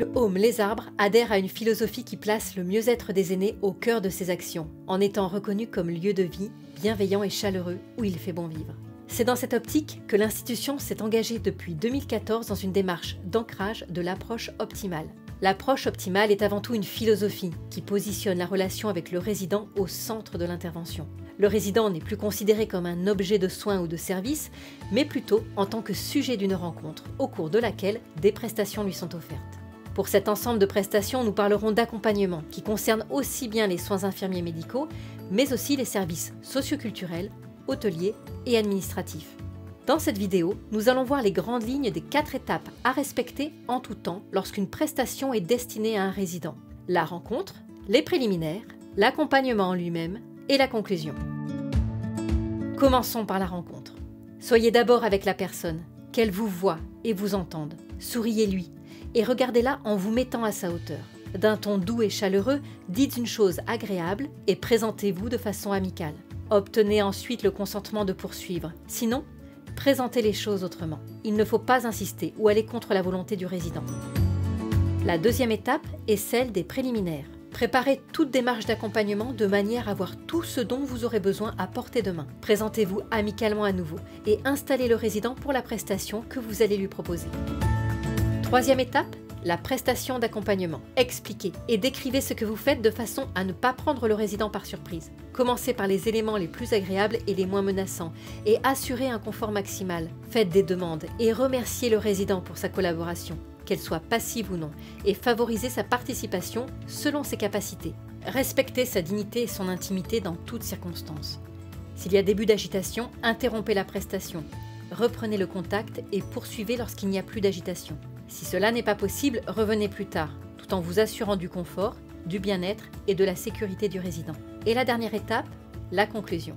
Le Home Les Arbres adhère à une philosophie qui place le mieux-être des aînés au cœur de ses actions, en étant reconnu comme lieu de vie, bienveillant et chaleureux où il fait bon vivre. C'est dans cette optique que l'institution s'est engagée depuis 2014 dans une démarche d'ancrage de l'approche optimale. L'approche optimale est avant tout une philosophie qui positionne la relation avec le résident au centre de l'intervention. Le résident n'est plus considéré comme un objet de soins ou de service, mais plutôt en tant que sujet d'une rencontre, au cours de laquelle des prestations lui sont offertes. Pour cet ensemble de prestations, nous parlerons d'accompagnement, qui concerne aussi bien les soins infirmiers médicaux, mais aussi les services socioculturels, hôteliers et administratifs. Dans cette vidéo, nous allons voir les grandes lignes des 4 étapes à respecter en tout temps lorsqu'une prestation est destinée à un résident. La rencontre, les préliminaires, l'accompagnement en lui-même et la conclusion. Commençons par la rencontre. Soyez d'abord avec la personne, qu'elle vous voie et vous entende. Souriez-lui et regardez-la en vous mettant à sa hauteur. D'un ton doux et chaleureux, dites une chose agréable et présentez-vous de façon amicale. Obtenez ensuite le consentement de poursuivre. Sinon, présentez les choses autrement. Il ne faut pas insister ou aller contre la volonté du résident. La deuxième étape est celle des préliminaires. Préparez toute démarche d'accompagnement de manière à avoir tout ce dont vous aurez besoin à portée de main. Présentez-vous amicalement à nouveau et installez le résident pour la prestation que vous allez lui proposer. Troisième étape, la prestation d'accompagnement. Expliquez et décrivez ce que vous faites de façon à ne pas prendre le résident par surprise. Commencez par les éléments les plus agréables et les moins menaçants et assurez un confort maximal. Faites des demandes et remerciez le résident pour sa collaboration, qu'elle soit passive ou non, et favorisez sa participation selon ses capacités. Respectez sa dignité et son intimité dans toutes circonstances. S'il y a début d'agitation, interrompez la prestation. Reprenez le contact et poursuivez lorsqu'il n'y a plus d'agitation. Si cela n'est pas possible, revenez plus tard, tout en vous assurant du confort, du bien-être et de la sécurité du résident. Et la dernière étape, la conclusion.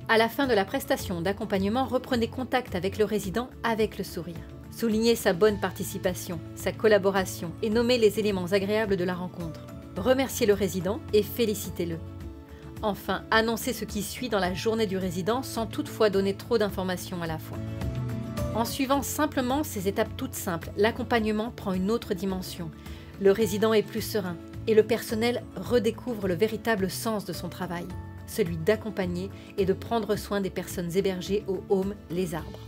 À la fin de la prestation d'accompagnement, reprenez contact avec le résident avec le sourire. Soulignez sa bonne participation, sa collaboration et nommez les éléments agréables de la rencontre. Remerciez le résident et félicitez-le. Enfin, annoncez ce qui suit dans la journée du résident sans toutefois donner trop d'informations à la fois. En suivant simplement ces étapes toutes simples, l'accompagnement prend une autre dimension. Le résident est plus serein et le personnel redécouvre le véritable sens de son travail, celui d'accompagner et de prendre soin des personnes hébergées au Home Les Arbres.